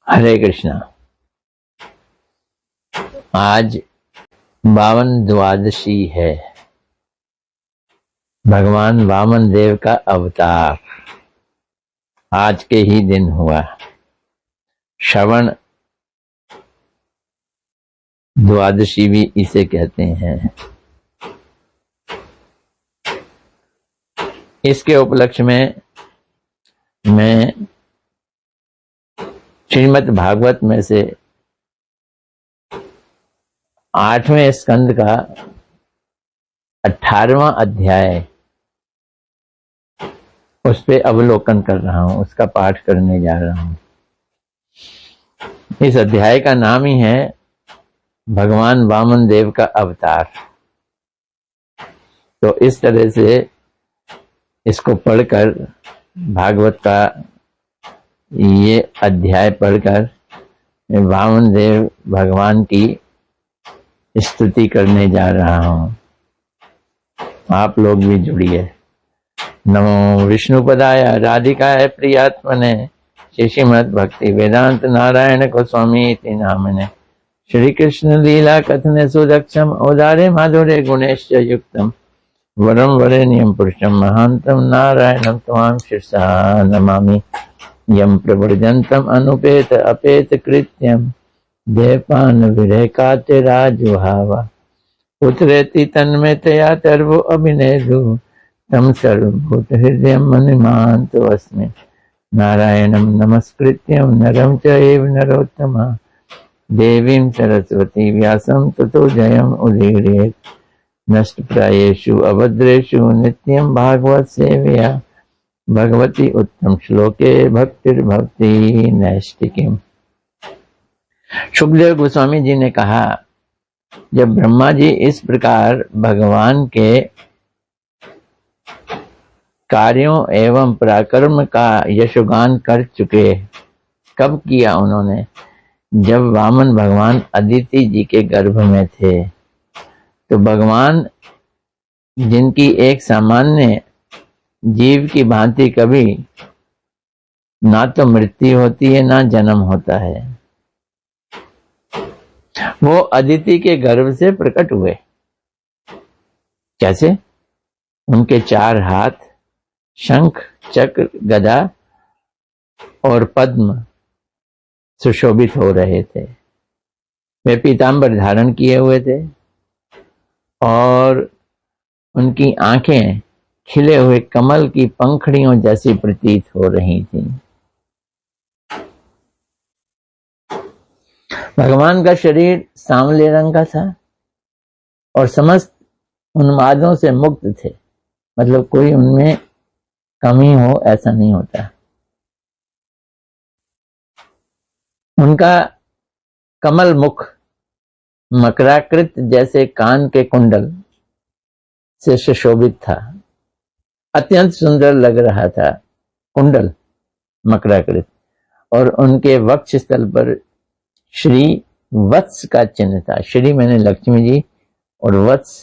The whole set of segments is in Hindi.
हरे कृष्णा। आज 52 द्वादशी है। भगवान वामन देव का अवतार आज के ही दिन हुआ। श्रवण द्वादशी भी इसे कहते हैं। इसके उपलक्ष्य में मैं श्रीमद् भागवत में से 8वें स्कंद का 18वां अध्याय उस पे अवलोकन कर रहा हूं, उसका पाठ करने जा रहा हूं। इस अध्याय का नाम ही है भगवान वामन देव का अवतार। तो इस तरह से इसको पढ़कर, भागवत का ये अध्याय पढ़कर वामन देव भगवान की स्तुति करने जा रहा हूं। आप लोग भी जुड़िए। नमो विष्णुपदाय राधिकाय प्रियात्मने श्रीमद् भक्ति वेदांत नारायण गोस्वामी इति नामने श्री कृष्ण लीला कथने सुदक्षम औदारे माधुर्य गुणेश युक्तम वरम वरेण्यम पुरुषम महांतम नारायणम त्वां शिरसा नमामि। यम प्रवर्जन्तम अनुपेत अपेत कृत्यम देपान विरेकाते राजुहावा पुत्रेति तन्मयतया तर्वो अभिनेदु तम सर्वभूत हृदय मनिमान्तो अस्मि। नारायणं नमस्कृत्यं नरं चैव नरोत्तमा देवीं सरस्वती व्यासं ततो जयम् उदीरयेत्। नष्टप्रायेषु अभद्रेषु नित्यं भागवत सेवया भगवती उत्तम श्लोके भक्तिर्भवति नैष्टिकीम्। सुखदेव गोस्वामी जी ने कहा, जब ब्रह्मा जी इस प्रकार भगवान के कार्यों एवं पराक्रम का यशोगान कर चुके, कब किया उन्होंने? जब वामन भगवान अदिति जी के गर्भ में थे। तो भगवान जिनकी एक सामान्य जीव की भांति कभी ना तो मृत्यु होती है ना जन्म होता है, वो अदिति के गर्भ से प्रकट हुए। कैसे? उनके 4 हाथ शंख चक्र गदा और पद्म सुशोभित हो रहे थे। वे पीतांबर धारण किए हुए थे और उनकी आंखें खिले हुए कमल की पंखड़ियों जैसी प्रतीत हो रही थी। भगवान का शरीर सांवले रंग का था और समस्त उन्मादों से मुक्त थे। मतलब कोई उनमें कमी हो ऐसा नहीं होता। उनका कमल मुख मकराकृत जैसे कान के कुंडल से सुशोभित था। अत्यंत सुंदर लग रहा था कुंडल मकराकृत, और उनके वक्ष स्थल पर श्री वत्स का चिन्ह था। श्री मैंने लक्ष्मी जी, और वत्स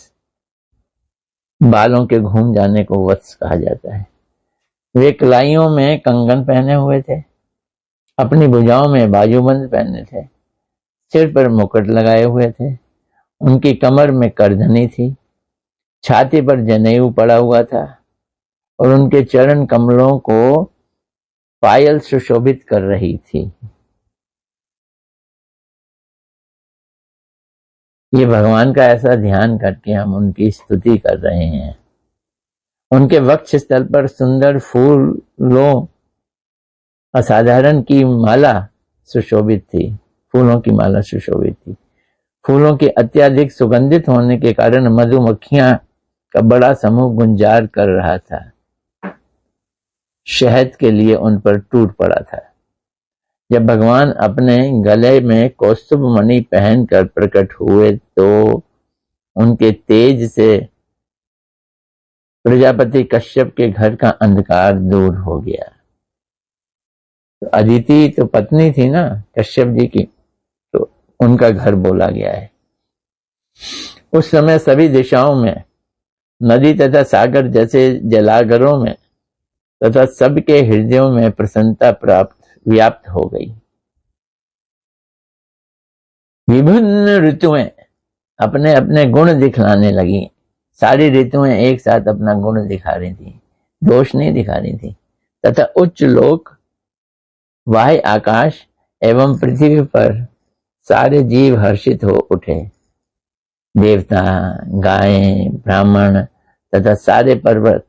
बालों के घूम जाने को वत्स कहा जाता है। वे कलाइयों में कंगन पहने हुए थे, अपनी भुजाओं में बाजूबंद पहने थे, सिर पर मुकुट लगाए हुए थे, उनकी कमर में करधनी थी, छाती पर जनेऊ पड़ा हुआ था और उनके चरण कमलों को पायल सुशोभित कर रही थी। ये भगवान का ऐसा ध्यान करके हम उनकी स्तुति कर रहे हैं। उनके वक्ष स्थल पर सुंदर फूलों असाधारण की माला सुशोभित थी, फूलों की माला सुशोभित थी। फूलों के अत्यधिक सुगंधित होने के कारण मधुमक्खियां का बड़ा समूह गुंजार कर रहा था। शहद के लिए उन पर टूट पड़ा था। जब भगवान अपने गले में कौस्तुभ मणि पहनकर प्रकट हुए तो उनके तेज से प्रजापति कश्यप के घर का अंधकार दूर हो गया। तो अदिति तो पत्नी थी ना कश्यप जी की, तो उनका घर बोला गया है। उस समय सभी दिशाओं में नदी तथा सागर जैसे जलागरों में तथा सबके हृदयों में प्रसन्नता व्याप्त हो गई। विभिन्न ऋतुएं अपने अपने गुण दिखलाने लगी। सारी ऋतुएं एक साथ अपना गुण दिखा रही थी, दोष नहीं दिखा रही थी। तथा उच्च लोक, वाह्य आकाश एवं पृथ्वी पर सारे जीव हर्षित हो उठे। देवता, गायें, ब्राह्मण तथा सारे पर्वत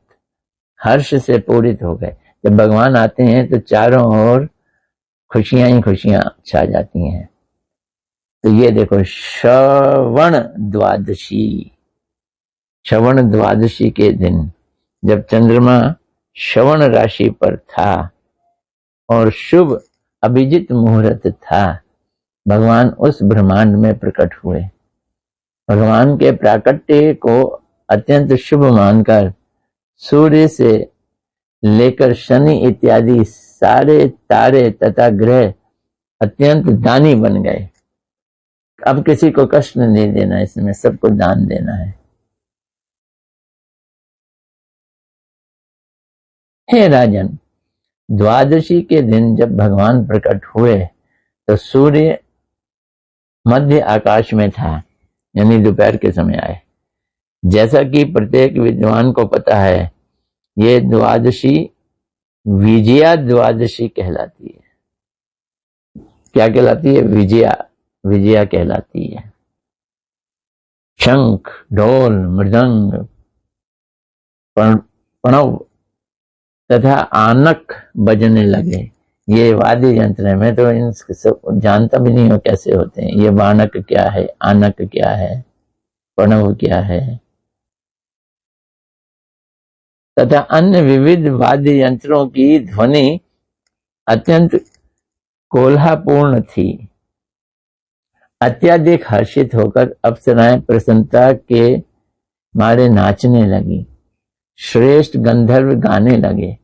हर्ष से पूरित हो गए। जब भगवान आते हैं तो चारों ओर खुशियां ही खुशियां छा जाती हैं। तो ये देखो, श्रवण द्वादशी, श्रवण द्वादशी के दिन जब चंद्रमा श्रवण राशि पर था और शुभ अभिजित मुहूर्त था, भगवान उस ब्रह्मांड में प्रकट हुए। भगवान के प्राकट्य को अत्यंत शुभ मानकर सूर्य से लेकर शनि इत्यादि सारे तारे तथा ग्रह अत्यंत दानी बन गए। अब किसी को कष्ट नहीं देना, इसमें सबको दान देना है। हे राजन, द्वादशी के दिन जब भगवान प्रकट हुए तो सूर्य मध्य आकाश में था, यानी दोपहर के समय आए। जैसा कि प्रत्येक विद्वान को पता है, ये द्वादशी विजया द्वादशी कहलाती है। क्या कहलाती है? विजया, विजया कहलाती है। शंख, ढोल, मृदंग, प्रणव तथा आनक बजने लगे। ये वाद्य यंत्र है, मैं तो इन सब जानता भी नहीं हूं कैसे होते हैं। ये वानक क्या है, आनक क्या है, प्रणव क्या है, तथा अन्य विविध वाद्य यंत्रों की ध्वनि अत्यंत कोलाहलपूर्ण थी। अत्यधिक हर्षित होकर अप्सराएं प्रसन्नता के मारे नाचने लगी। श्रेष्ठ गंधर्व गाने लगे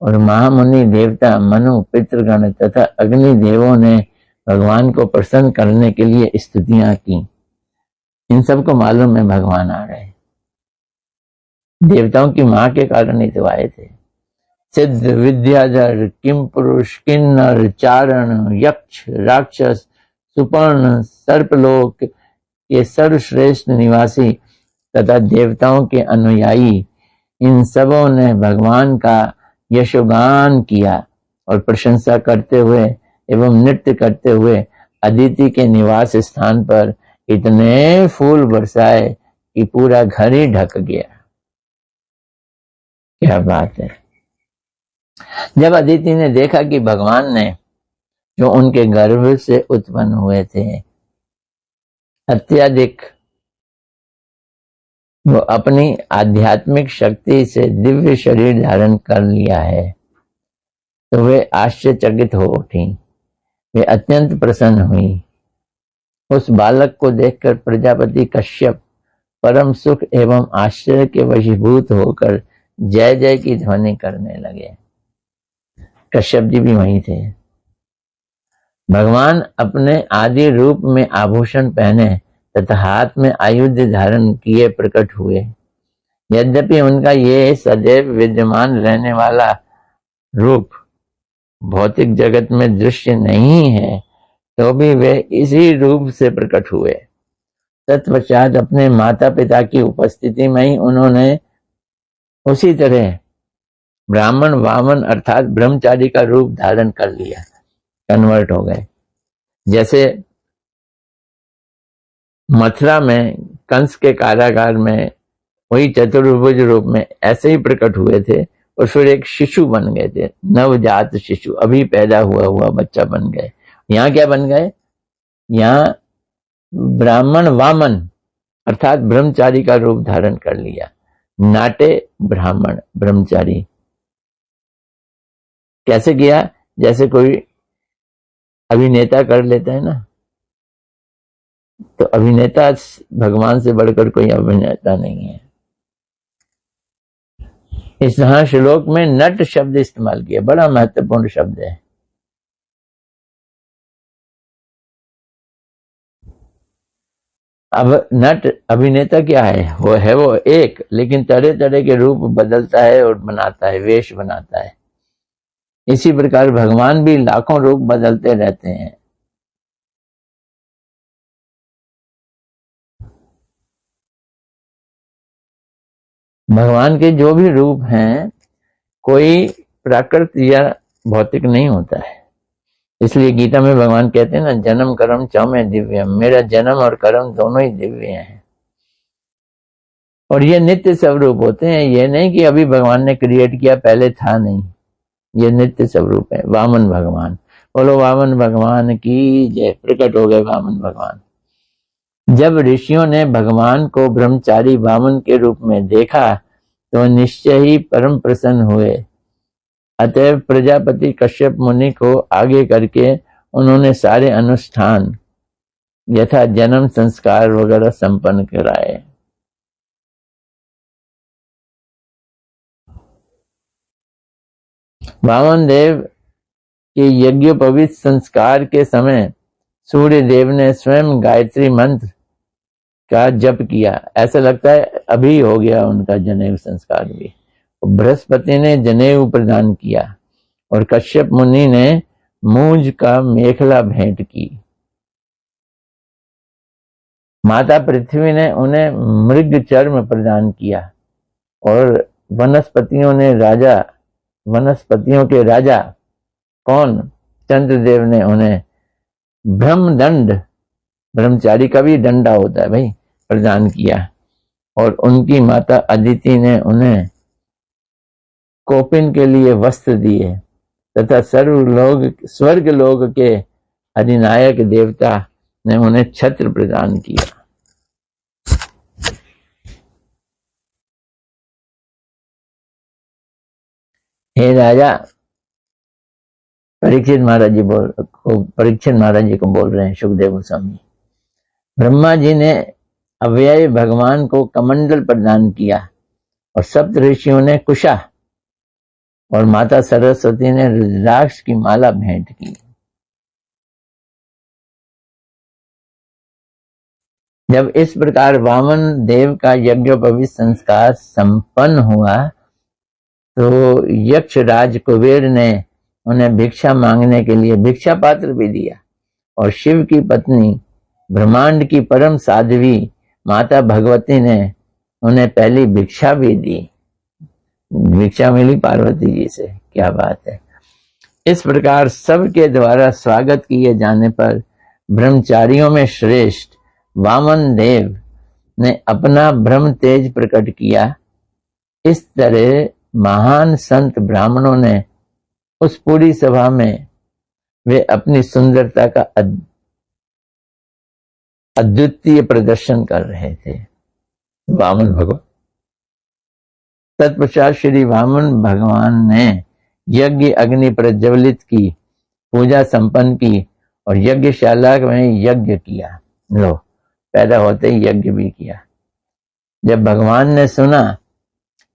और महामुनि, देवता, मनु, पितृगण तथा अग्नि देवों ने भगवान को प्रसन्न करने के लिए स्तुतियां की। इन सबको मालूम है भगवान आ रहे। देवताओं की मां के कारण ही तो आए थे। सिद्ध, विद्याधर, किम पुरुष, किन्नर, चारण, यक्ष, राक्षस, सुपर्ण, सर्पलोक के सर्वश्रेष्ठ निवासी तथा देवताओं के अनुयायी, इन सबों ने भगवान का यशोगान किया और प्रशंसा करते हुए एवं नृत्य करते हुए अदिति के निवास स्थान पर इतने फूल बरसाए कि पूरा घर ही ढक गया। क्या बात है। जब अदिति ने देखा कि भगवान ने, जो उनके गर्भ से उत्पन्न हुए थे, अत्यधिक वो अपनी आध्यात्मिक शक्ति से दिव्य शरीर धारण कर लिया है, तो वे आश्चर्यचकित हो उठी। वे अत्यंत प्रसन्न हुई। उस बालक को देखकर प्रजापति कश्यप परम सुख एवं आश्चर्य के वशीभूत होकर जय जय की ध्वनि करने लगे। कश्यप जी भी वहीं थे। भगवान अपने आदि रूप में आभूषण पहने तथा हाथ में आयुध धारण किए प्रकट हुए। यद्यपि उनका ये सदैव विद्यमान रहने वाला रूप भौतिक जगत में दृश्य नहीं है, तो भी वे इसी रूप से प्रकट हुए। तत्पश्चात अपने माता पिता की उपस्थिति में ही उन्होंने उसी तरह ब्राह्मण वामन अर्थात ब्रह्मचारी का रूप धारण कर लिया, कन्वर्ट हो गए। जैसे मथुरा में कंस के कारागार में वही चतुर्भुज रूप में ऐसे ही प्रकट हुए थे और फिर एक शिशु बन गए थे, नवजात शिशु, अभी पैदा हुआ बच्चा बन गए। यहाँ क्या बन गए? यहाँ ब्राह्मण वामन अर्थात ब्रह्मचारी का रूप धारण कर लिया। नाटे ब्राह्मण ब्रह्मचारी। कैसे किया? जैसे कोई अभिनेता कर लेता है ना, तो अभिनेता भगवान से बढ़कर कोई अभिनेता नहीं है। इस यहाँ श्लोक में नट शब्द इस्तेमाल किया, बड़ा महत्वपूर्ण शब्द है। अब नट अभिनेता क्या है? वो एक, लेकिन तरह तरह के रूप बदलता है और बनाता है, वेश बनाता है। इसी प्रकार भगवान भी लाखों रूप बदलते रहते हैं। भगवान के जो भी रूप हैं कोई प्राकृत या भौतिक नहीं होता है। इसलिए गीता में भगवान कहते हैं ना, जन्म कर्म चौमे दिव्यम, मेरा जन्म और कर्म दोनों ही दिव्य हैं और ये नित्य स्वरूप होते हैं। ये नहीं कि अभी भगवान ने क्रिएट किया, पहले था नहीं, ये नित्य स्वरूप है। वामन भगवान, बोलो वामन भगवान की जय। प्रकट हो गए वामन भगवान। जब ऋषियों ने भगवान को ब्रह्मचारी वामन के रूप में देखा तो निश्चय ही परम प्रसन्न हुए। अतएव प्रजापति कश्यप मुनि को आगे करके उन्होंने सारे अनुष्ठान यथा जन्म संस्कार वगैरह संपन्न कराए। वामन देव के यज्ञोपवीत संस्कार के समय सूर्य देव ने स्वयं गायत्री मंत्र का जप किया। ऐसा लगता है अभी हो गया उनका जनेऊ संस्कार भी। बृहस्पति ने जनेऊ प्रदान किया और कश्यप मुनि ने मूंज का मेखला भेंट की। माता पृथ्वी ने उन्हें मृग चर्म प्रदान किया और वनस्पतियों के राजा कौन, चंद्रदेव ने उन्हें ब्रह्मदंड, ब्रह्मचारी का भी डंडा होता है भाई, प्रदान किया और उनकी माता अदिति ने उन्हें कोपिन के लिए वस्त्र दिए तथा स्वर्ग लोक के अधिनायक देवता ने उन्हें छत्र प्रदान किया। हे राजा, परीक्षित महाराज जी को बोल रहे हैं सुखदेव गोस्वामी। ब्रह्मा जी ने अव्यय भगवान को कमंडल प्रदान किया और सप्त ऋषियों ने कुशा और माता सरस्वती ने रुद्राक्ष की माला भेंट की। जब इस प्रकार वामन देव का यज्ञोपवीत संस्कार संपन्न हुआ तो यक्षराज कुबेर ने उन्हें भिक्षा मांगने के लिए भिक्षा पात्र भी दिया और शिव की पत्नी ब्रह्मांड की परम साध्वी माता भगवती ने उन्हें पहली भिक्षा भी दी। भिक्षा मिली पार्वती जी से, क्या बात है। इस प्रकार सबके द्वारा स्वागत किए जाने पर ब्रह्मचारियों में श्रेष्ठ वामन देव ने अपना ब्रह्म तेज प्रकट किया। इस तरह महान संत ब्राह्मणों ने उस पूरी सभा में वे अपनी सुंदरता का अद्वितीय प्रदर्शन कर रहे थे। वामन भगवान तत्पश्चात श्री वामन भगवान ने यज्ञ अग्नि प्रज्वलित की, पूजा संपन्न की और यज्ञशाला में यज्ञ किया। लो, पैदा होते ही यज्ञ भी किया। जब भगवान ने सुना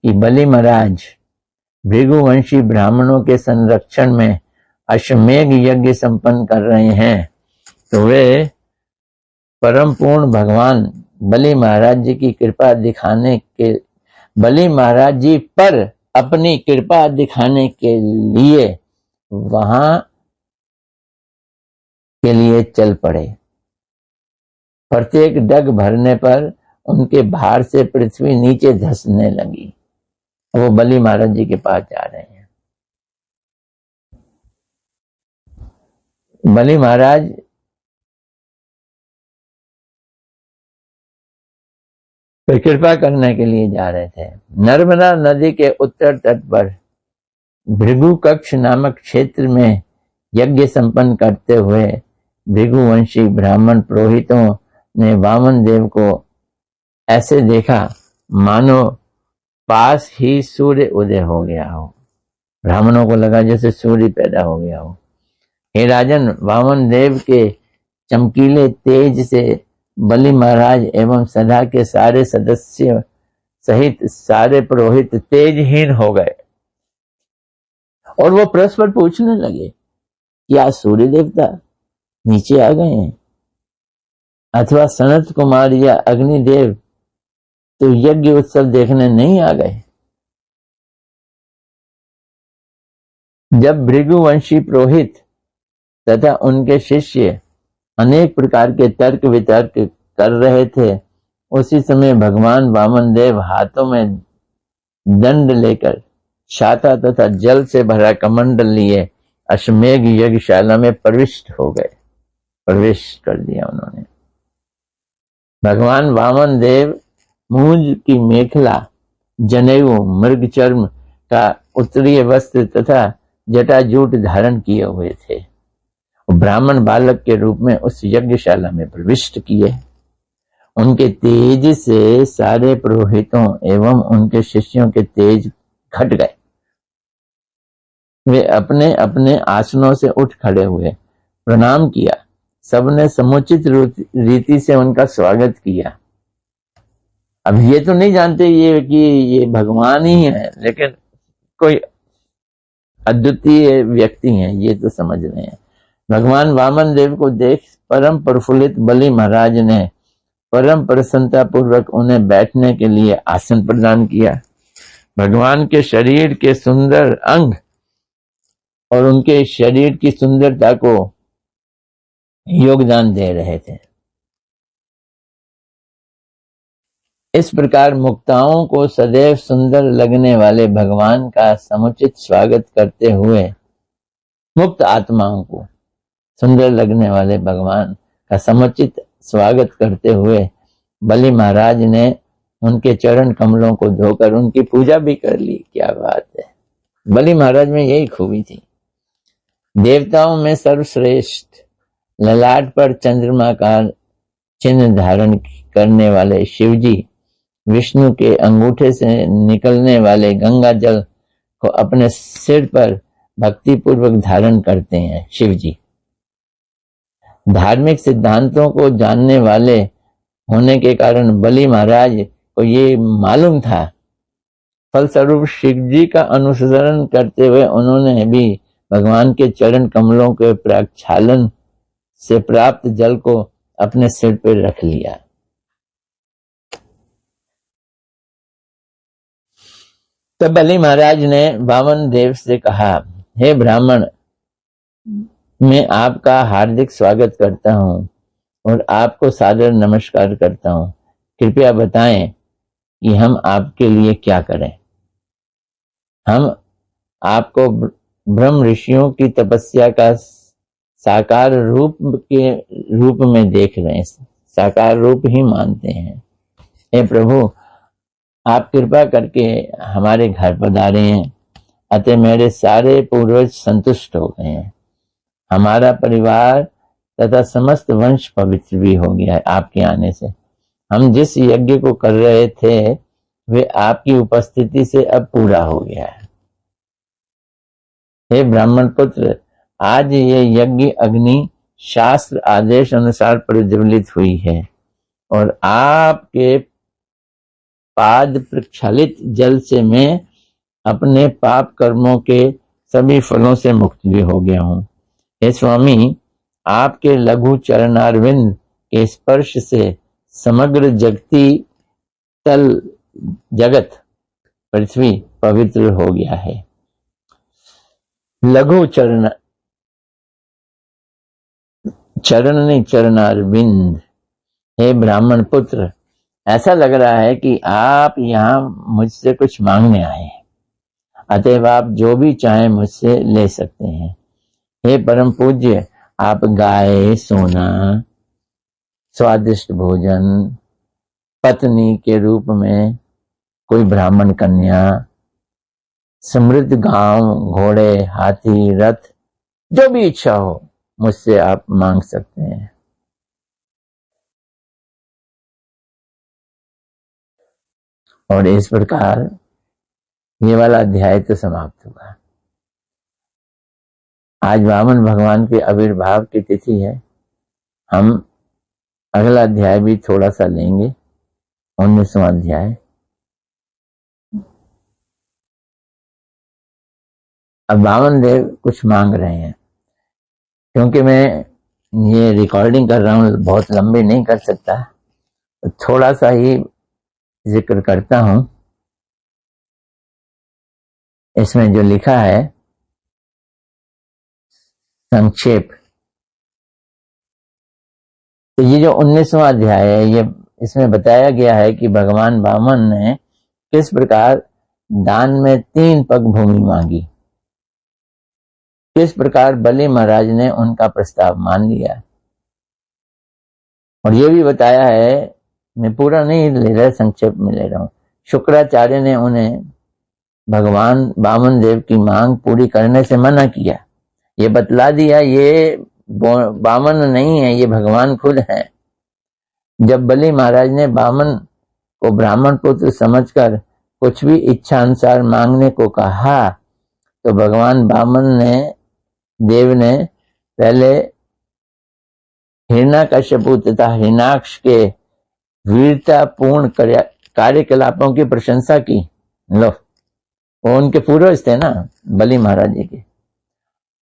कि बलि महाराज भृगुवंशी ब्राह्मणों के संरक्षण में अश्वमेघ यज्ञ संपन्न कर रहे हैं तो वे परम पूर्ण भगवान बलि महाराज जी पर अपनी कृपा दिखाने के लिए वहां के लिए चल पड़े। प्रत्येक डग भरने पर उनके भार से पृथ्वी नीचे धंसने लगी। वो बलि महाराज जी के पास जा रहे हैं। बलि महाराज कृपा करने के लिए जा रहे थे। नर्मदा नदी के उत्तर तट पर भृगु कक्ष नामक क्षेत्र में यज्ञ संपन्न करते हुए भृगुवंशी ब्राह्मण पुरोहितों ने वामन देव को ऐसे देखा मानो पास ही सूर्य उदय हो गया हो। ब्राह्मणों को लगा जैसे सूर्य पैदा हो गया हो। हे राजन, वामन देव के चमकीले तेज से बलि महाराज एवं सभा के सारे सदस्य सहित सारे पुरोहित तेजहीन हो गए और वो परस्पर पूछने लगे, क्या सूर्य देवता नीचे आ गए हैं अथवा सनत कुमार या अग्निदेव तो यज्ञ उत्सव देखने नहीं आ गए। जब भृगुवंशी पुरोहित तथा उनके शिष्य अनेक प्रकार के तर्क वितर्क कर रहे थे, उसी समय भगवान वामन देव हाथों में दंड लेकर छाता तथा जल से भरा कमंडल लिए अश्वमेघ यज्ञशाला में प्रविष्ट हो गए। प्रवेश कर दिया उन्होंने। भगवान वामन देव मूंज की मेखला, जनेऊ, मृग चर्म का उत्तरीय वस्त्र तथा जटाजूट धारण किए हुए थे। ब्राह्मण बालक के रूप में उस यज्ञशाला में प्रविष्ट किए। उनके तेज से सारे पुरोहितों एवं उनके शिष्यों के तेज घट गए। वे अपने अपने आसनों से उठ खड़े हुए, प्रणाम किया। सबने समुचित रीति से उनका स्वागत किया। अब ये तो नहीं जानते ये कि ये भगवान ही है, लेकिन कोई अद्वितीय व्यक्ति हैं, ये तो समझ रहे हैं। भगवान वामन देव को देख परम प्रफुल्लित बलि महाराज ने परम प्रसन्नता पूर्वक उन्हें बैठने के लिए आसन प्रदान किया। भगवान के शरीर के सुंदर अंग और उनके शरीर की सुंदरता को योगदान दे रहे थे। इस प्रकार मुक्ताओं को सदैव सुंदर लगने वाले भगवान का समुचित स्वागत करते हुए, मुक्त आत्माओं को सुंदर लगने वाले भगवान का समुचित स्वागत करते हुए बलि महाराज ने उनके चरण कमलों को धोकर उनकी पूजा भी कर ली। क्या बात है! बलि महाराज में यही खूबी थी। देवताओं में सर्वश्रेष्ठ ललाट पर चंद्रमा का चिन्ह धारण करने वाले शिवजी विष्णु के अंगूठे से निकलने वाले गंगा जल को अपने सिर पर भक्ति पूर्वक धारण करते हैं। शिवजी धार्मिक सिद्धांतों को जानने वाले होने के कारण बलि महाराज को ये मालूम था। फलस्वरूप शिवजी का अनुसरण करते हुए उन्होंने भी भगवान के चरण कमलों के प्रक्षालन से प्राप्त जल को अपने सिर पर रख लिया। तब बलि महाराज ने वामन देव से कहा, हे ब्राह्मण, मैं आपका हार्दिक स्वागत करता हूं और आपको सादर नमस्कार करता हूं। कृपया बताएं कि हम आपके लिए क्या करें। हम आपको ब्रह्म ऋषियों की तपस्या का साकार रूप के रूप में देख रहे हैं, साकार रूप ही मानते हैं। हे प्रभु, आप कृपा करके हमारे घर पधारे हैं, अतः मेरे सारे पूर्वज संतुष्ट हो गए हैं। हमारा परिवार तथा समस्त वंश पवित्र भी हो गया है आपके आने से। हम जिस यज्ञ को कर रहे थे वे आपकी उपस्थिति से अब पूरा हो गया है। हे ब्राह्मण पुत्र, आज ये यज्ञ अग्नि शास्त्र आदेश अनुसार प्रज्वलित हुई है और आपके पाद प्रक्षालित जल से मैं अपने पाप कर्मों के सभी फलों से मुक्त भी हो गया हूं। हे स्वामी, आपके लघु चरणारविंद के स्पर्श से समग्र जगत पृथ्वी पवित्र हो गया है। लघु चरण नहीं, चरणारविंद। हे ब्राह्मण पुत्र, ऐसा लग रहा है कि आप यहाँ मुझसे कुछ मांगने आए हैं, अतएव आप जो भी चाहें मुझसे ले सकते हैं। हे परम पूज्य, आप गाय, सोना, स्वादिष्ट भोजन, पत्नी के रूप में कोई ब्राह्मण कन्या, समृद्ध गांव, घोड़े, हाथी, रथ, जो भी इच्छा हो मुझसे आप मांग सकते हैं। और इस प्रकार ये वाला अध्याय तो समाप्त हुआ। आज वामन भगवान के आविर्भाव की तिथि है। हम अगला अध्याय भी थोड़ा सा लेंगे, 19वां अध्याय। अब वामन देव कुछ मांग रहे हैं। क्योंकि मैं ये रिकॉर्डिंग कर रहा हूं, बहुत लंबी नहीं कर सकता, तो थोड़ा सा ही जिक्र करता हूं। इसमें जो लिखा है संक्षेप, तो ये जो 19वां अध्याय है, ये इसमें बताया गया है कि भगवान वामन ने किस प्रकार दान में 3 पग भूमि मांगी। किस प्रकार बलि महाराज ने उनका प्रस्ताव मान लिया और ये भी बताया है, मैं पूरा नहीं ले रहा, संक्षेप में ले रहा हूं। शुक्राचार्य ने उन्हें भगवान वामन देव की मांग पूरी करने से मना किया। ये बतला दिया ये वामन नहीं है, ये भगवान खुद है। जब बलि महाराज ने वामन को ब्राह्मण पुत्र समझकर कुछ भी इच्छा अनुसार मांगने को कहा तो भगवान वामन देव ने पहले हिरण्यकश्यप तथा हिरण्याक्ष के वीरतापूर्ण कार्यकलापों की प्रशंसा की। लो, वो उनके पूर्वज थे ना, बलि महाराज जी के।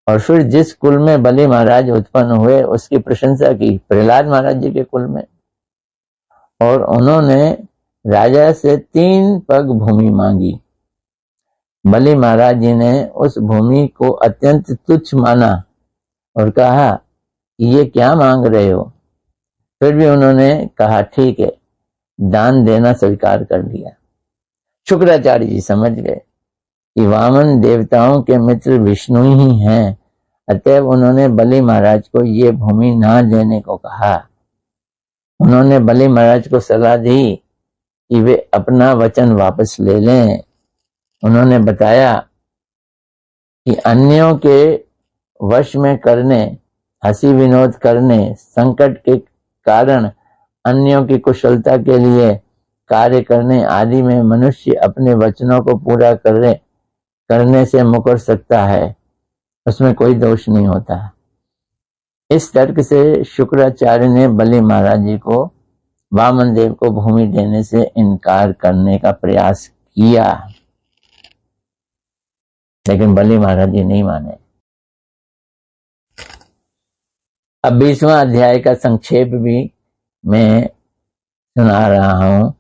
और फिर जिस कुल में बलि महाराज उत्पन्न हुए उसकी प्रशंसा की, प्रहलाद महाराज जी के कुल में। और उन्होंने राजा से 3 पग भूमि मांगी। बलि महाराज जी ने उस भूमि को अत्यंत तुच्छ माना और कहा कि ये क्या मांग रहे हो। फिर भी उन्होंने कहा ठीक है, दान देना स्वीकार कर लिया। शुक्राचार्य जी समझ गए कि वामन देवताओं के मित्र विष्णु ही हैं, अतएव उन्होंने बलि महाराज को ये भूमि ना देने को कहा। उन्होंने बलि महाराज को सलाह दी कि वे अपना वचन वापस ले लें। उन्होंने बताया कि अन्यों के वश में करने, हंसी विनोद करने, संकट के कारण अन्यों की कुशलता के लिए कार्य करने आदि में मनुष्य अपने वचनों को पूरा करने से मुकर सकता है, उसमें कोई दोष नहीं होता। इस तर्क से शुक्राचार्य ने बलि महाराज जी को वामन देव को भूमि देने से इनकार करने का प्रयास किया, लेकिन बलि महाराज जी नहीं माने। अब 20वां अध्याय का संक्षेप भी मैं सुना रहा हूं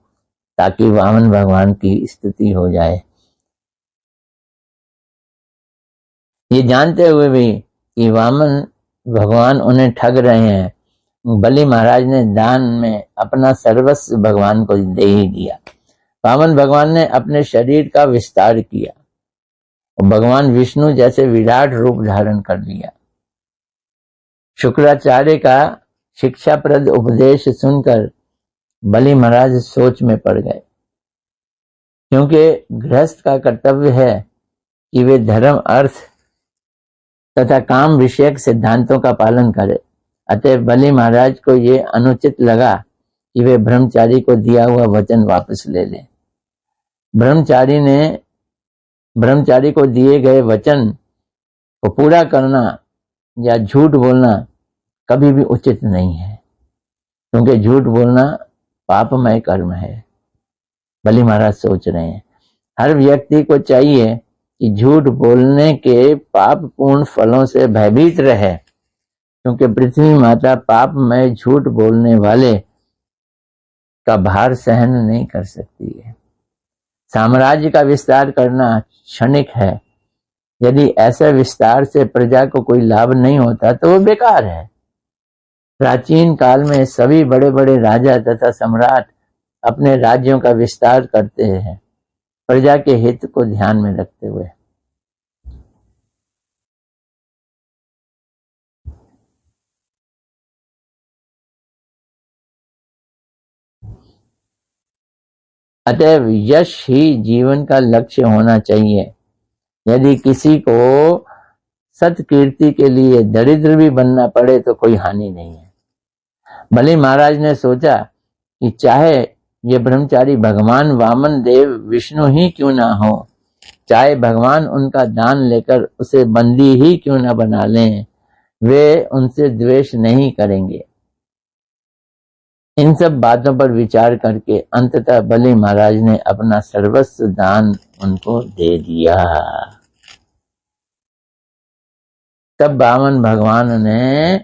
ताकि वामन भगवान की स्तुति हो जाए। ये जानते हुए भी कि वामन भगवान उन्हें ठग रहे हैं, बलि महाराज ने दान में अपना सर्वस्व भगवान को दे ही दिया। वामन भगवान ने अपने शरीर का विस्तार किया और भगवान विष्णु जैसे विराट रूप धारण कर लिया। शुक्राचार्य का शिक्षाप्रद उपदेश सुनकर बलि महाराज सोच में पड़ गए, क्योंकि गृहस्थ का कर्तव्य है कि वे धर्म, अर्थ तथा काम विषयक सिद्धांतों का पालन करे। अतः बलि महाराज को ये अनुचित लगा कि वे ब्रह्मचारी को दिया हुआ वचन वापस ले लें। ब्रह्मचारी को दिए गए वचन को पूरा करना या झूठ बोलना कभी भी उचित नहीं है, क्योंकि झूठ बोलना पापमय कर्म है। बलि महाराज सोच रहे हैं हर व्यक्ति को चाहिए कि झूठ बोलने के पापपूर्ण फलों से भयभीत रहे, क्योंकि पृथ्वी माता पापमय झूठ बोलने वाले का भार सहन नहीं कर सकती है। साम्राज्य का विस्तार करना क्षणिक है, यदि ऐसे विस्तार से प्रजा को कोई लाभ नहीं होता तो वो बेकार है। प्राचीन काल में सभी बड़े बड़े राजा तथा सम्राट अपने राज्यों का विस्तार करते हैं, प्रजा के हित को ध्यान में रखते हुए। अतएव यश ही जीवन का लक्ष्य होना चाहिए। यदि किसी को सत्कीर्ति के लिए दरिद्र भी बनना पड़े तो कोई हानि नहीं है। बलि महाराज ने सोचा कि चाहे ये ब्रह्मचारी भगवान वामन देव विष्णु ही क्यों ना हो, चाहे भगवान उनका दान लेकर उसे बंदी ही क्यों ना बना लें, वे उनसे द्वेष नहीं करेंगे। इन सब बातों पर विचार करके अंततः बलि महाराज ने अपना सर्वस्व दान उनको दे दिया। तब वामन भगवान ने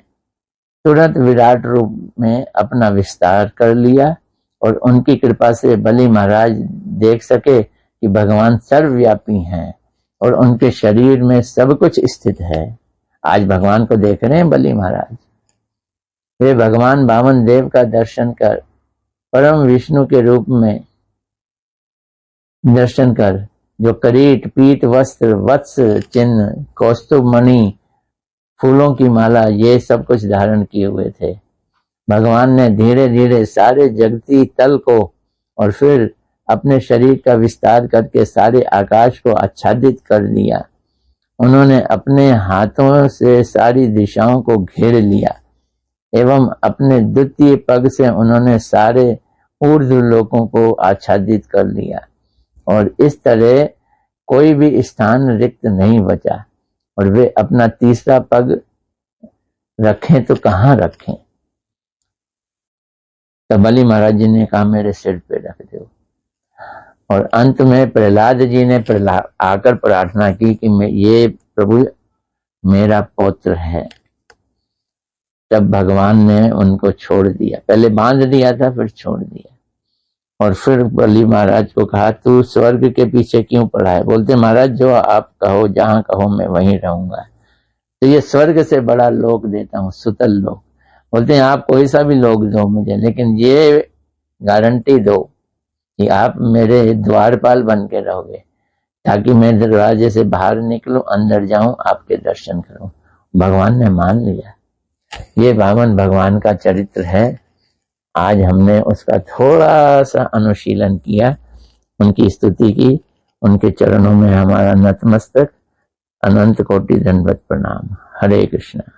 तुरंत विराट रूप में अपना विस्तार कर लिया और उनकी कृपा से बलि महाराज देख सके कि भगवान सर्वव्यापी हैं और उनके शरीर में सब कुछ स्थित है। आज भगवान को देख रहे हैं बलि महाराज। वे भगवान वामन देव का दर्शन कर, परम विष्णु के रूप में दर्शन कर जो करीट, पीत, वस्त्र, वत्स चिन्ह, कौस्तुभ मणि, फूलों की माला, ये सब कुछ धारण किए हुए थे। भगवान ने धीरे धीरे सारे जगती तल को और फिर अपने शरीर का विस्तार करके सारे आकाश को आच्छादित कर दिया। उन्होंने अपने हाथों से सारी दिशाओं को घेर लिया एवं अपने द्वितीय पग से उन्होंने सारे ऊर्ध्व लोकों को आच्छादित कर लिया, और इस तरह कोई भी स्थान रिक्त नहीं बचा। और वे अपना तीसरा पग रखें तो कहाँ रखें? तो बलि महाराज जी ने कहा मेरे सिर पे रख दो। और अंत में प्रहलाद जी ने आकर प्रार्थना की कि ये प्रभु मेरा पौत्र है। तब भगवान ने उनको छोड़ दिया, पहले बांध दिया था फिर छोड़ दिया। और फिर बलि महाराज को कहा तू स्वर्ग के पीछे क्यों पड़ा है? बोलते महाराज जो आप कहो, जहां कहो मैं वहीं रहूंगा। तो ये स्वर्ग से बड़ा लोक देता हूँ, सुतल लोक। बोलते हैं आप कोई सा भी लोक दो मुझे, लेकिन ये गारंटी दो कि आप मेरे द्वारपाल बन के रहोगे, ताकि मैं दरवाजे से बाहर निकलूं, अंदर जाऊं, आपके दर्शन करूं। भगवान ने मान लिया। ये भगवान का चरित्र है। आज हमने उसका थोड़ा सा अनुशीलन किया, उनकी स्तुति की, उनके चरणों में हमारा नतमस्तक, अनंत कोटि दंडवत प्रणाम। हरे कृष्णा।